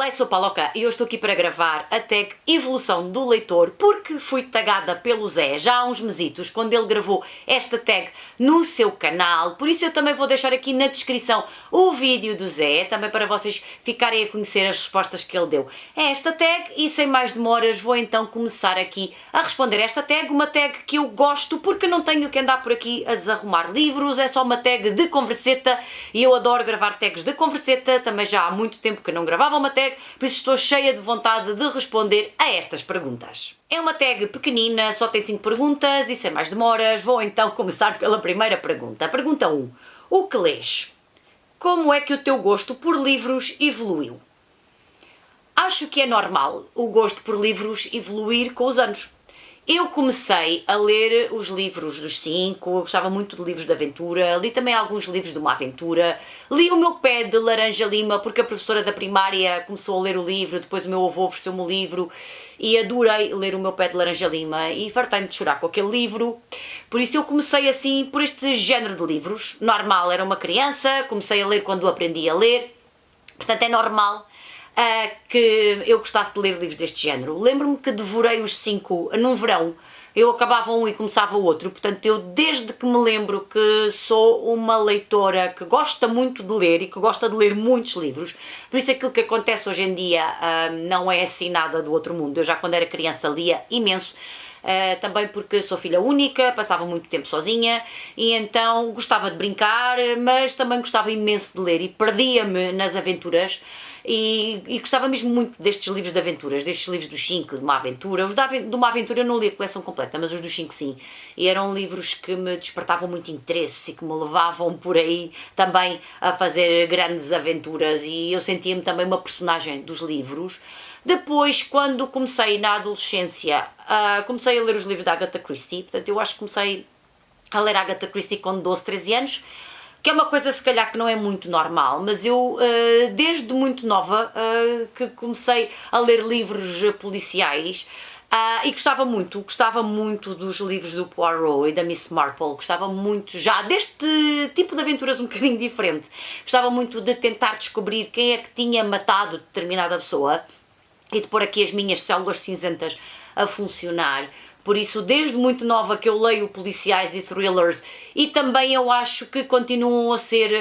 Olá, eu sou Paloca e eu estou aqui para gravar a tag Evolução do Leitor porque fui tagada pelo Zé já há uns mesitos quando ele gravou esta tag no seu canal, por isso eu também vou deixar aqui na descrição o vídeo do Zé, também para vocês ficarem a conhecer as respostas que ele deu a esta tag. E sem mais demoras vou então começar aqui a responder esta tag, uma tag que eu gosto porque não tenho que andar por aqui a desarrumar livros, é só uma tag de converseta e eu adoro gravar tags de converseta, também já há muito tempo que não gravava uma tag, por isso estou cheia de vontade de responder a estas perguntas. É uma tag pequenina, só tem 5 perguntas e sem mais demoras vou então começar pela primeira pergunta. Pergunta 1. O que lês? Como é que o teu gosto por livros evoluiu? Acho que é normal o gosto por livros evoluir com os anos. Eu comecei a ler os livros dos 5, eu gostava muito de livros de aventura, li também alguns livros de uma aventura, li O Meu Pé de Laranja Lima porque a professora da primária começou a ler o livro, depois o meu avô ofereceu-me o livro e adorei ler O Meu Pé de Laranja Lima e fartei-me de chorar com aquele livro. Por isso eu comecei assim por este género de livros, normal, era uma criança, comecei a ler quando aprendi a ler, portanto é normal que eu gostasse de ler livros deste género. Lembro-me que devorei os 5 num verão, eu acabava um e começava o outro, portanto eu desde que me lembro que sou uma leitora que gosta muito de ler e que gosta de ler muitos livros, por isso aquilo que acontece hoje em dia não é assim nada do outro mundo. Eu já quando era criança lia imenso, também porque sou filha única, passava muito tempo sozinha e então gostava de brincar, mas também gostava imenso de ler e perdia-me nas aventuras. E gostava mesmo muito destes livros de aventuras, destes livros dos 5, de uma aventura. Os de uma aventura eu não li a coleção completa, mas os dos 5 sim. E eram livros que me despertavam muito interesse e que me levavam por aí também a fazer grandes aventuras e eu sentia-me também uma personagem dos livros. Depois, quando comecei na adolescência, comecei a ler os livros da Agatha Christie, portanto eu acho que comecei a ler a Agatha Christie com 12, 13 anos, que é uma coisa se calhar que não é muito normal, mas eu desde muito nova que comecei a ler livros policiais e gostava muito dos livros do Poirot e da Miss Marple, gostava muito já deste tipo de aventuras um bocadinho diferente, gostava muito de tentar descobrir quem é que tinha matado determinada pessoa e de pôr aqui as minhas células cinzentas a funcionar. Por isso, desde muito nova que eu leio policiais e thrillers e também eu acho que continuam a ser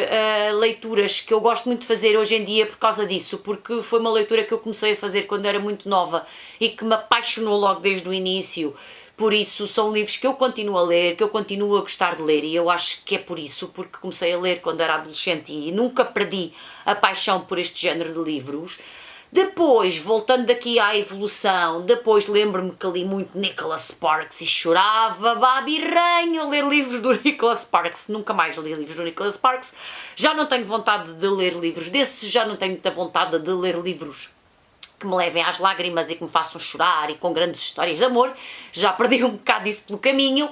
leituras que eu gosto muito de fazer hoje em dia por causa disso, porque foi uma leitura que eu comecei a fazer quando era muito nova e que me apaixonou logo desde o início. Por isso, são livros que eu continuo a ler, que eu continuo a gostar de ler e eu acho que é por isso, porque comecei a ler quando era adolescente e nunca perdi a paixão por este género de livros. Depois, voltando daqui à evolução, depois lembro-me que li muito Nicholas Sparks e chorava, babirranho, a ler livros do Nicholas Sparks. Nunca mais li livros do Nicholas Sparks. Já não tenho vontade de ler livros desses, já não tenho muita vontade de ler livros que me levem às lágrimas e que me façam chorar e com grandes histórias de amor. Já perdi um bocado disso pelo caminho.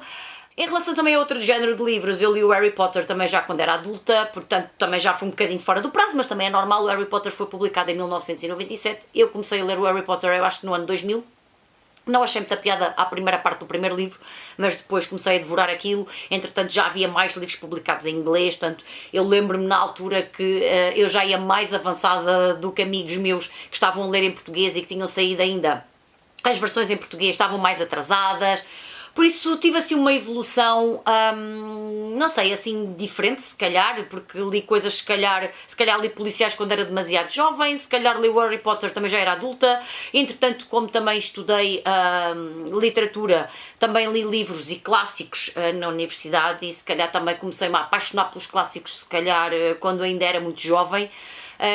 Em relação também a outro género de livros, eu li o Harry Potter também já quando era adulta, portanto também já fui um bocadinho fora do prazo, mas também é normal, o Harry Potter foi publicado em 1997, eu comecei a ler o Harry Potter eu acho que no ano 2000, não achei muita piada à primeira parte do primeiro livro, mas depois comecei a devorar aquilo, entretanto já havia mais livros publicados em inglês, portanto eu lembro-me na altura que eu já ia mais avançada do que amigos meus que estavam a ler em português e que tinham saído ainda, as versões em português estavam mais atrasadas. Por isso tive assim uma evolução, não sei, assim diferente se calhar, porque li coisas se calhar li policiais quando era demasiado jovem, se calhar li o Harry Potter também já era adulta, entretanto como também estudei literatura, também li livros e clássicos na universidade e se calhar também comecei-me a apaixonar pelos clássicos se calhar quando ainda era muito jovem.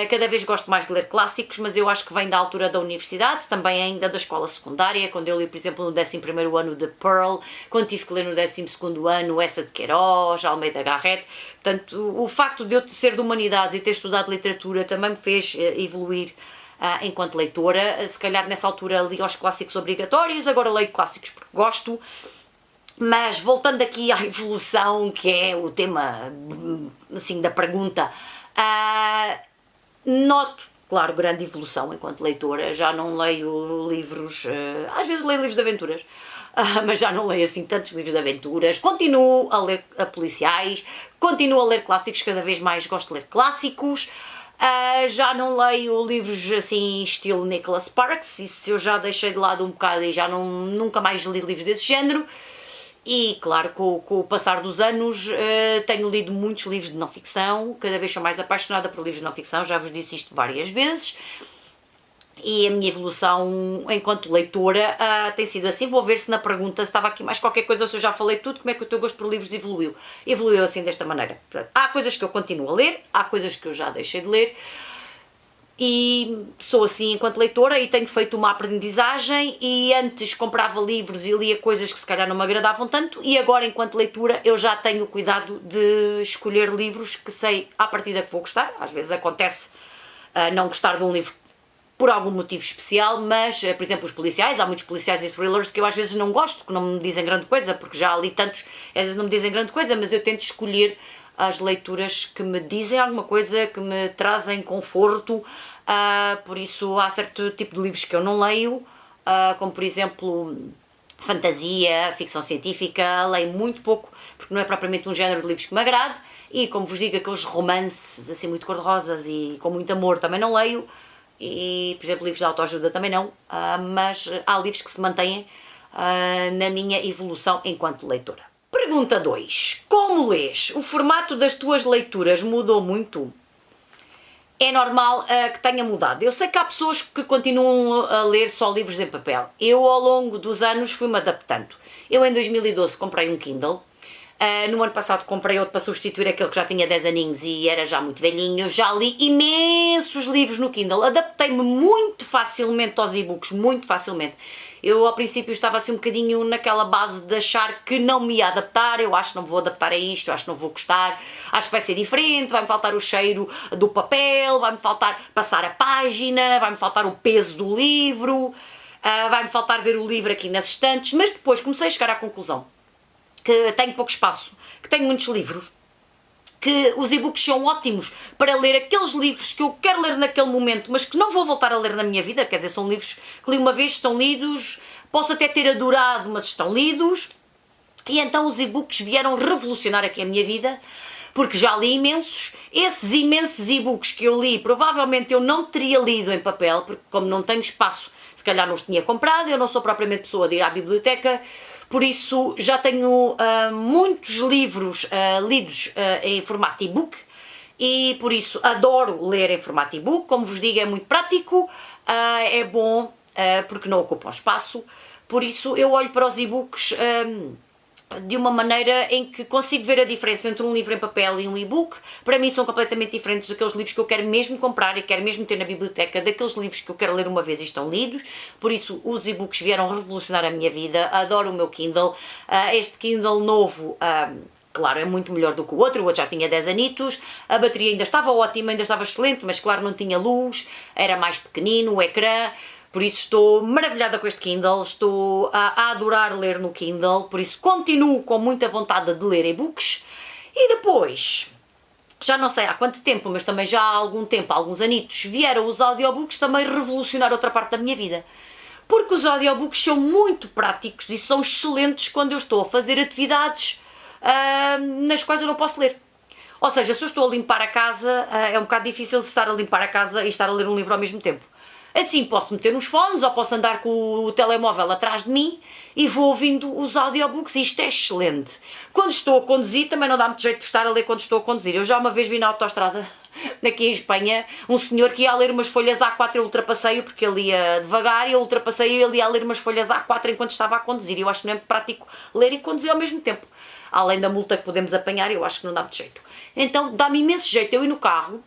Cada vez gosto mais de ler clássicos, mas eu acho que vem da altura da universidade, também ainda da escola secundária, quando eu li, por exemplo, no 11º ano de Pearl, quando tive que ler no 12º ano Essa de Queiroz, Almeida Garrett. Portanto, o facto de eu ser de humanidades e ter estudado literatura também me fez evoluir enquanto leitora. Se calhar nessa altura li os clássicos obrigatórios, agora leio clássicos porque gosto. Mas voltando aqui à evolução, que é o tema assim, da pergunta, noto, claro, grande evolução enquanto leitora, já não leio livros, às vezes leio livros de aventuras, mas já não leio assim tantos livros de aventuras, continuo a ler policiais, continuo a ler clássicos, cada vez mais gosto de ler clássicos, Já não leio livros assim estilo Nicholas Sparks, isso eu já deixei de lado um bocado e já nunca mais li livros desse género. E claro, com o passar dos anos tenho lido muitos livros de não-ficção, cada vez sou mais apaixonada por livros de não-ficção, já vos disse isto várias vezes. E a minha evolução enquanto leitora tem sido assim. Vou ver se na pergunta se estava aqui mais qualquer coisa ou se eu já falei tudo, como é que o teu gosto por livros evoluiu. Evoluiu assim desta maneira. Portanto, há coisas que eu continuo a ler, há coisas que eu já deixei de ler. E sou assim enquanto leitora e tenho feito uma aprendizagem e antes comprava livros e lia coisas que se calhar não me agradavam tanto e agora enquanto leitura eu já tenho o cuidado de escolher livros que sei à partida que vou gostar. Às vezes acontece não gostar de um livro por algum motivo especial, mas, por exemplo, os policiais, há muitos policiais e thrillers que eu às vezes não gosto, que não me dizem grande coisa, porque já li tantos, às vezes não me dizem grande coisa, mas eu tento escolher as leituras que me dizem alguma coisa, que me trazem conforto, por isso há certo tipo de livros que eu não leio, como por exemplo fantasia, ficção científica, leio muito pouco, porque não é propriamente um género de livros que me agrade, e como vos digo, aqueles romances assim muito cor-de-rosas e com muito amor também não leio, e por exemplo livros de autoajuda também não, mas há livros que se mantêm na minha evolução enquanto leitora. Pergunta 2. Como lês? O formato das tuas leituras mudou muito? É normal que tenha mudado. Eu sei que há pessoas que continuam a ler só livros em papel. Eu, ao longo dos anos, fui-me adaptando. Eu, em 2012, comprei um Kindle. No ano passado comprei outro para substituir aquele que já tinha 10 aninhos e era já muito velhinho. Eu já li imensos livros no Kindle. Adaptei-me muito facilmente aos e-books, muito facilmente. Eu ao princípio estava assim um bocadinho naquela base de achar que não me ia adaptar, eu acho que não vou adaptar a isto, eu acho que não vou gostar, acho que vai ser diferente, vai-me faltar o cheiro do papel, vai-me faltar passar a página, vai-me faltar o peso do livro, vai-me faltar ver o livro aqui nas estantes, mas depois comecei a chegar à conclusão que tenho pouco espaço, que tenho muitos livros, que os e-books são ótimos para ler aqueles livros que eu quero ler naquele momento, mas que não vou voltar a ler na minha vida, quer dizer, são livros que li uma vez, estão lidos, posso até ter adorado, mas estão lidos, e então os e-books vieram revolucionar aqui a minha vida, porque já li imensos, esses imensos e-books que eu li, provavelmente eu não teria lido em papel, porque como não tenho espaço, se calhar não os tinha comprado, eu não sou propriamente pessoa de ir à biblioteca, por isso já tenho muitos livros lidos em formato e-book e por isso adoro ler em formato e-book, como vos digo é muito prático, é bom porque não ocupam espaço, por isso eu olho para os e-books de uma maneira em que consigo ver a diferença entre um livro em papel e um e-book. Para mim são completamente diferentes daqueles livros que eu quero mesmo comprar e quero mesmo ter na biblioteca, daqueles livros que eu quero ler uma vez e estão lidos, por isso os e-books vieram revolucionar a minha vida, adoro o meu Kindle, este Kindle novo, claro, é muito melhor do que o outro já tinha 10 anitos, a bateria ainda estava ótima, ainda estava excelente, mas claro não tinha luz, era mais pequenino o ecrã. Por isso estou maravilhada com este Kindle, estou a adorar ler no Kindle, por isso continuo com muita vontade de ler e-books. E depois, já não sei há quanto tempo, mas também já há algum tempo, há alguns anitos, vieram os audiobooks também revolucionar outra parte da minha vida. Porque os audiobooks são muito práticos e são excelentes quando eu estou a fazer atividades nas quais eu não posso ler. Ou seja, se eu estou a limpar a casa, é um bocado difícil estar a limpar a casa e estar a ler um livro ao mesmo tempo. Assim posso meter uns fones ou posso andar com o telemóvel atrás de mim e vou ouvindo os audiobooks e isto é excelente. Quando estou a conduzir também não dá muito jeito de estar a ler quando estou a conduzir. Eu já uma vez vi na autoestrada, aqui em Espanha, um senhor que ia a ler umas folhas A4, eu ultrapassei-o porque ele ia devagar e eu ultrapassei-o e ele ia a ler umas folhas A4 enquanto estava a conduzir. Eu acho que não é prático ler e conduzir ao mesmo tempo. Além da multa que podemos apanhar, eu acho que não dá muito jeito. Então dá-me imenso jeito eu ir no carro,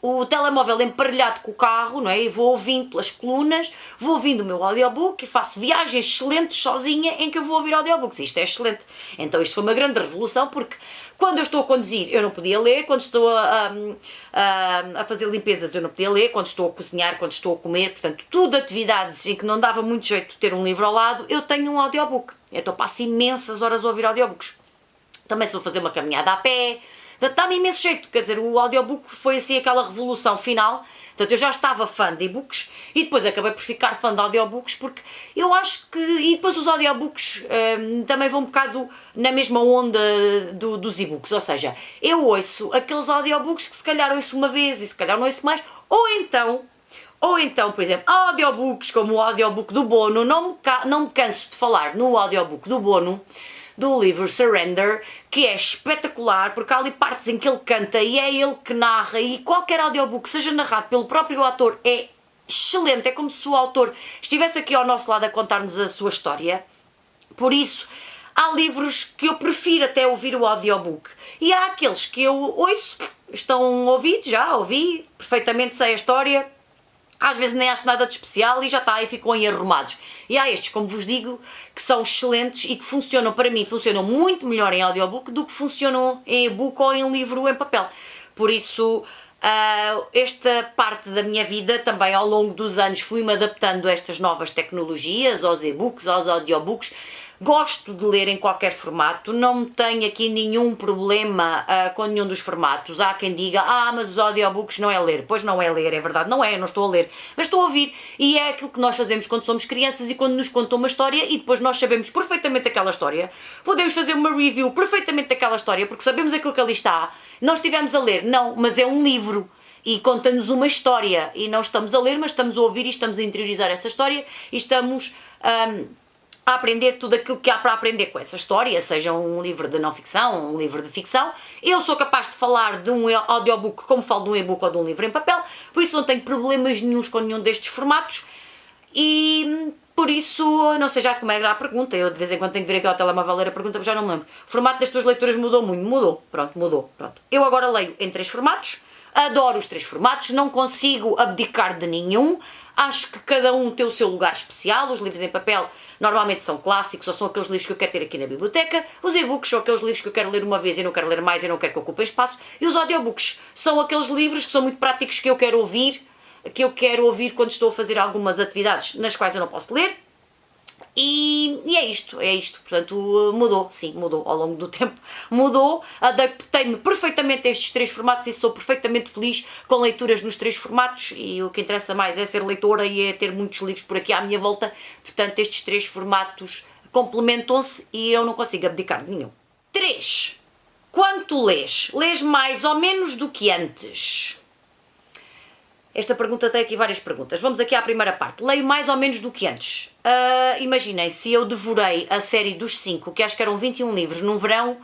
o telemóvel emparelhado com o carro, não é? E vou ouvindo pelas colunas, vou ouvindo o meu audiobook e faço viagens excelentes sozinha em que eu vou ouvir audiobooks. Isto é excelente. Então isto foi uma grande revolução porque quando eu estou a conduzir eu não podia ler, quando estou a fazer limpezas eu não podia ler, quando estou a cozinhar, quando estou a comer, portanto tudo atividades em que não dava muito jeito de ter um livro ao lado, eu tenho um audiobook. Então passo imensas horas a ouvir audiobooks. Também se vou fazer uma caminhada a pé, Portanto, dá-me imenso jeito, quer dizer, o audiobook foi assim aquela revolução final. Portanto, eu já estava fã de e-books e depois acabei por ficar fã de audiobooks porque eu acho que... E depois os audiobooks também vão um bocado na mesma onda dos e-books, ou seja, eu ouço aqueles audiobooks que se calhar ouço uma vez e se calhar não ouço mais, ou então, por exemplo, audiobooks como o audiobook do Bono, não me canso de falar no audiobook do Bono, do livro Surrender, que é espetacular, porque há ali partes em que ele canta e é ele que narra, e qualquer audiobook seja narrado pelo próprio autor é excelente, é como se o autor estivesse aqui ao nosso lado a contar-nos a sua história. Por isso, há livros que eu prefiro até ouvir o audiobook, e há aqueles que eu ouço, estão ouvidos, já ouvi, perfeitamente sei a história, às vezes nem acho nada de especial e já está, e ficam aí arrumados. E há estes, como vos digo, que são excelentes e que funcionam, para mim, funcionam muito melhor em audiobook do que funcionam em e-book ou em livro em papel. Por isso, esta parte da minha vida, também ao longo dos anos, fui-me adaptando a estas novas tecnologias, aos e-books, aos audiobooks. Gosto de ler em qualquer formato, não tenho aqui nenhum problema com nenhum dos formatos. Há quem diga, mas os audiobooks não é ler. Pois não é ler, é verdade, não é, eu não estou a ler, mas estou a ouvir. E é aquilo que nós fazemos quando somos crianças e quando nos contam uma história e depois nós sabemos perfeitamente aquela história. Podemos fazer uma review perfeitamente daquela história porque sabemos aquilo que ali está. Não estivemos a ler, não, mas é um livro. E conta-nos uma história. E não estamos a ler, mas estamos a ouvir e estamos a interiorizar essa história e estamos... a aprender tudo aquilo que há para aprender com essa história, seja um livro de não ficção, um livro de ficção. Eu sou capaz de falar de um audiobook como falo de um e-book ou de um livro em papel, por isso não tenho problemas nenhuns com nenhum destes formatos e por isso, não sei já como era a pergunta, eu de vez em quando tenho que vir aqui ao telemóvel ler a pergunta, mas já não me lembro. O formato das tuas leituras mudou muito? Mudou, pronto. Eu agora leio em 3 formatos, adoro os 3 formatos, não consigo abdicar de nenhum. Acho que cada um tem o seu lugar especial. Os livros em papel normalmente são clássicos ou são aqueles livros que eu quero ter aqui na biblioteca. Os e-books são aqueles livros que eu quero ler uma vez e não quero ler mais e não quero que ocupem espaço. E os audiobooks são aqueles livros que são muito práticos que eu quero ouvir quando estou a fazer algumas atividades nas quais eu não posso ler. E é isto. Portanto, mudou ao longo do tempo. Mudou, adaptei-me perfeitamente a estes 3 formatos e sou perfeitamente feliz com leituras nos 3 formatos e o que interessa mais é ser leitora e é ter muitos livros por aqui à minha volta. Portanto, estes 3 formatos complementam-se e eu não consigo abdicar de nenhum. 3. Quando tu lês? Lês mais ou menos do que antes? Esta pergunta tem aqui várias perguntas. Vamos aqui à primeira parte. Leio mais ou menos do que antes. Imaginem, se eu devorei a série dos 5, que acho que eram 21 livros, num verão,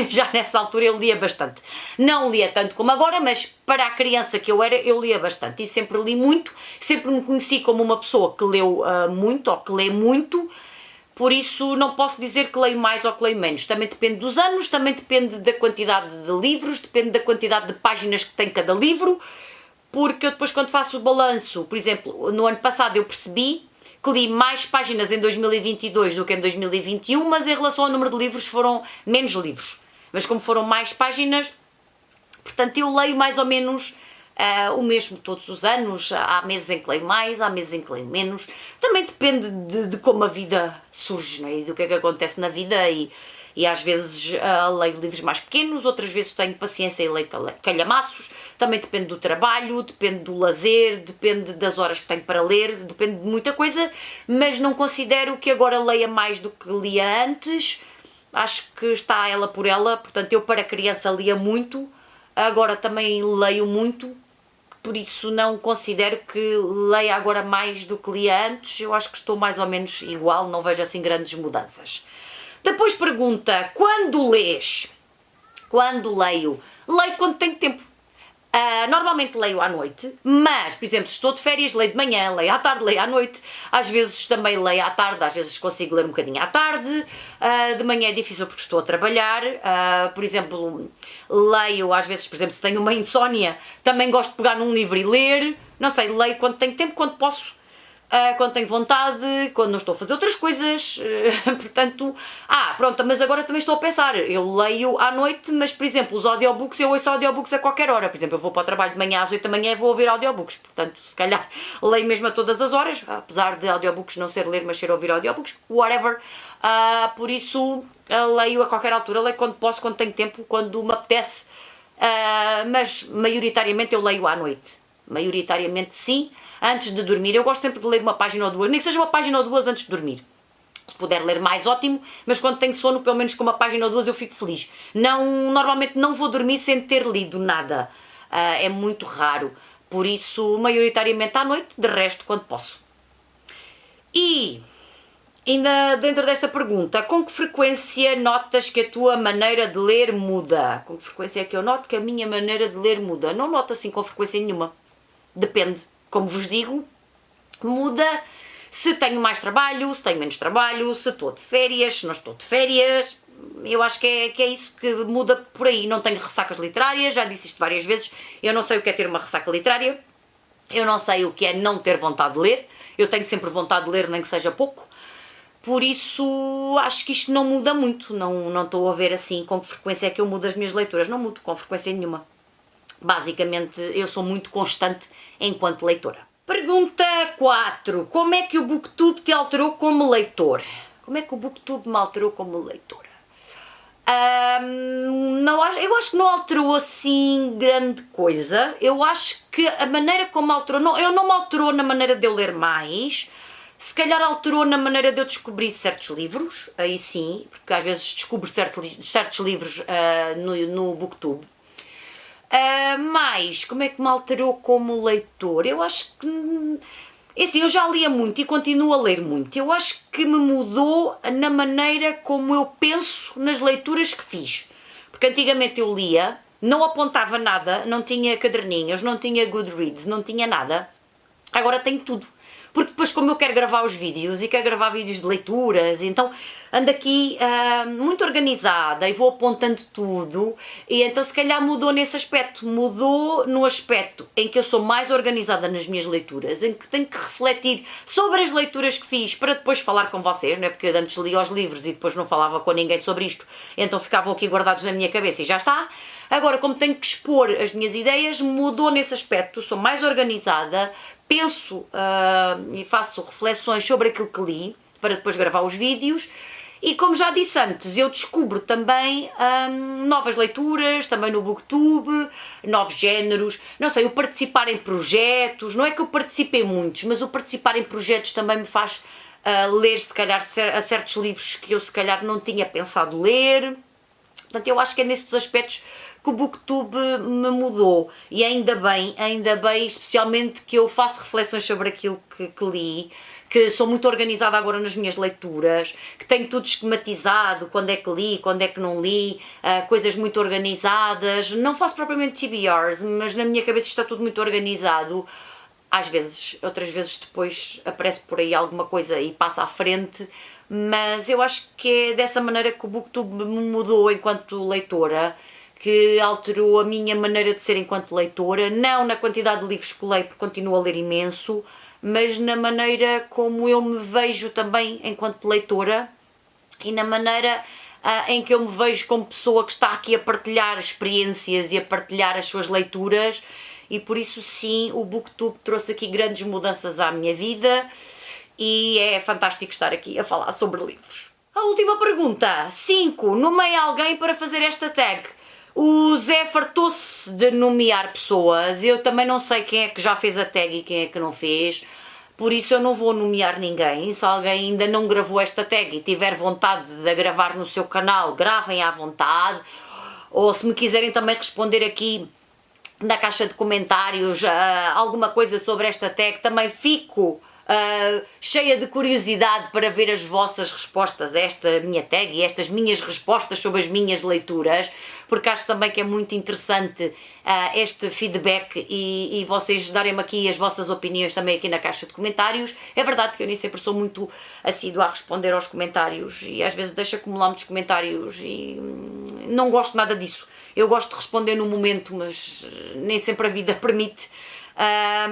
já nessa altura eu lia bastante. Não lia tanto como agora, mas para a criança que eu era, eu lia bastante. E sempre li muito, sempre me conheci como uma pessoa que leu muito, ou que lê muito. Por isso não posso dizer que leio mais ou que leio menos. Também depende dos anos, também depende da quantidade de livros, depende da quantidade de páginas que tem cada livro. Porque eu depois quando faço o balanço, por exemplo, no ano passado eu percebi que li mais páginas em 2022 do que em 2021, mas em relação ao número de livros foram menos livros. Mas como foram mais páginas, portanto eu leio mais ou menos o mesmo todos os anos. Há meses em que leio mais, há meses em que leio menos. Também depende de como a vida surge, não é? E do que é que acontece na vida e às vezes leio livros mais pequenos, outras vezes tenho paciência e leio calhamaços. Também depende do trabalho, depende do lazer, depende das horas que tenho para ler, depende de muita coisa, mas não considero que agora leia mais do que lia antes. Acho que está ela por ela, portanto eu para criança lia muito, agora também leio muito, por isso não considero que leia agora mais do que lia antes. Eu acho que estou mais ou menos igual, não vejo assim grandes mudanças. Depois pergunta, quando lês? Quando leio? Leio quando tenho tempo. Normalmente leio à noite, mas, por exemplo, se estou de férias, leio de manhã, leio à tarde, leio à noite. Às vezes também leio à tarde, às vezes consigo ler um bocadinho à tarde. De manhã é difícil porque estou a trabalhar. Por exemplo, leio às vezes, por exemplo, se tenho uma insónia, também gosto de pegar num livro e ler. Não sei, leio quando tenho tempo, quando posso. quando tenho vontade, quando não estou a fazer outras coisas, portanto, pronto, mas agora também estou a pensar, eu leio à noite, mas por exemplo, os audiobooks, eu ouço audiobooks a qualquer hora, por exemplo, eu vou para o trabalho de manhã às 8 da manhã e vou ouvir audiobooks, portanto, se calhar leio mesmo a todas as horas, apesar de audiobooks não ser ler, mas ser ouvir audiobooks, whatever, por isso leio a qualquer altura, leio quando posso, quando tenho tempo, quando me apetece, mas maioritariamente eu leio à noite, maioritariamente sim. Antes de dormir, eu gosto sempre de ler uma página ou duas, nem que seja uma página ou duas antes de dormir. Se puder ler mais, ótimo, mas quando tenho sono, pelo menos com uma página ou duas, eu fico feliz. Normalmente não vou dormir sem ter lido nada. É muito raro. Por isso, maioritariamente à noite, de resto, quando posso. E, ainda dentro desta pergunta, com que frequência notas que a tua maneira de ler muda? Com que frequência é que eu noto que a minha maneira de ler muda? Não noto assim com frequência nenhuma. Depende. Como vos digo, muda se tenho mais trabalho, se tenho menos trabalho, se estou de férias, se não estou de férias. Eu acho que é isso que muda por aí. Não tenho ressacas literárias, já disse isto várias vezes. Eu não sei o que é ter uma ressaca literária. Eu não sei o que é não ter vontade de ler. Eu tenho sempre vontade de ler, nem que seja pouco. Por isso, acho que isto não muda muito. Não estou a ver assim com que frequência é que eu mudo as minhas leituras. Não mudo com frequência nenhuma. Basicamente, eu sou muito constante enquanto leitora. Pergunta 4. Como é que o BookTube te alterou como leitor? Como é que o BookTube me alterou como leitora? Eu acho que não alterou assim grande coisa. Eu acho que a maneira como alterou... não me alterou na maneira de eu ler mais. Se calhar alterou na maneira de eu descobrir certos livros. Aí sim, porque às vezes descubro certos livros no BookTube. Mas, como é que me alterou como leitor? Eu acho que... assim, eu já lia muito e continuo a ler muito. Eu acho que me mudou na maneira como eu penso nas leituras que fiz. Porque antigamente eu lia, não apontava nada, não tinha caderninhos, não tinha Goodreads, não tinha nada. Agora tenho tudo. Porque depois, como eu quero gravar os vídeos e quero gravar vídeos de leituras, então ando aqui muito organizada e vou apontando tudo, e então se calhar mudou nesse aspecto. Mudou no aspecto em que eu sou mais organizada nas minhas leituras, em que tenho que refletir sobre as leituras que fiz para depois falar com vocês, não é? Porque eu antes lia os livros e depois não falava com ninguém sobre isto, então ficavam aqui guardados na minha cabeça e já está. Agora, como tenho que expor as minhas ideias, mudou nesse aspecto, sou mais organizada, penso e faço reflexões sobre aquilo que li, para depois gravar os vídeos. E como já disse antes, eu descubro também novas leituras, também no BookTube, novos géneros, não sei, o participar em projetos, não é que eu participe em muitos, mas o participar em projetos também me faz ler, se calhar, certos livros que eu, se calhar, não tinha pensado ler. Portanto, eu acho que é nesses aspectos que o BookTube me mudou, e ainda bem, especialmente que eu faço reflexões sobre aquilo que li, que sou muito organizada agora nas minhas leituras, que tenho tudo esquematizado, quando é que li, quando é que não li, coisas muito organizadas. Não faço propriamente TBRs, mas na minha cabeça está tudo muito organizado. Às vezes, outras vezes depois aparece por aí alguma coisa e passa à frente, mas eu acho que é dessa maneira que o BookTube me mudou enquanto leitora, que alterou a minha maneira de ser enquanto leitora, não na quantidade de livros que leio, porque continuo a ler imenso, mas na maneira como eu me vejo também enquanto leitora e na maneira em que eu me vejo como pessoa que está aqui a partilhar experiências e a partilhar as suas leituras, e por isso sim, o BookTube trouxe aqui grandes mudanças à minha vida e é fantástico estar aqui a falar sobre livros. A última pergunta, 5. Nomeie alguém para fazer esta tag. O Zé fartou-se de nomear pessoas, eu também não sei quem é que já fez a tag e quem é que não fez, por isso eu não vou nomear ninguém. Se alguém ainda não gravou esta tag e tiver vontade de a gravar no seu canal, gravem à vontade, ou se me quiserem também responder aqui na caixa de comentários alguma coisa sobre esta tag, também fico cheia de curiosidade para ver as vossas respostas a esta minha tag e estas minhas respostas sobre as minhas leituras, porque acho também que é muito interessante este feedback e vocês darem-me aqui as vossas opiniões também aqui na caixa de comentários. É verdade que eu nem sempre sou muito assídua a responder aos comentários e às vezes deixo acumular muitos comentários e não gosto nada disso. Eu gosto de responder no momento, mas nem sempre a vida permite.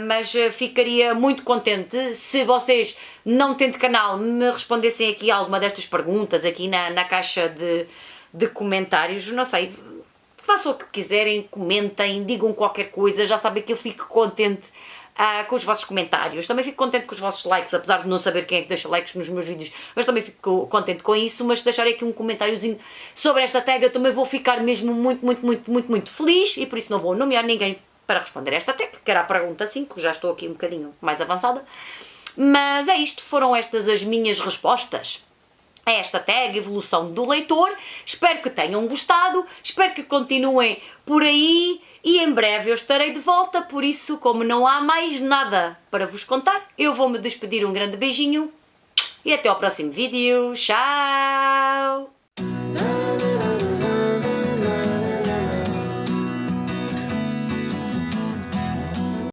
mas ficaria muito contente se vocês, não tendo canal, me respondessem aqui alguma destas perguntas aqui na caixa de comentários. Não sei, façam o que quiserem, comentem, digam qualquer coisa, já sabem que eu fico contente com os vossos comentários. Também fico contente com os vossos likes, apesar de não saber quem é que deixa likes nos meus vídeos, mas também fico contente com isso. Mas se deixarem aqui um comentáriozinho sobre esta tag, eu também vou ficar mesmo muito feliz, e por isso não vou nomear ninguém para responder esta tag, que era a pergunta 5, já estou aqui um bocadinho mais avançada. Mas é isto, foram estas as minhas respostas a esta tag evolução do leitor. Espero que tenham gostado, espero que continuem por aí e em breve eu estarei de volta. Por isso, como não há mais nada para vos contar, eu vou me despedir. Um grande beijinho e até ao próximo vídeo. Tchau!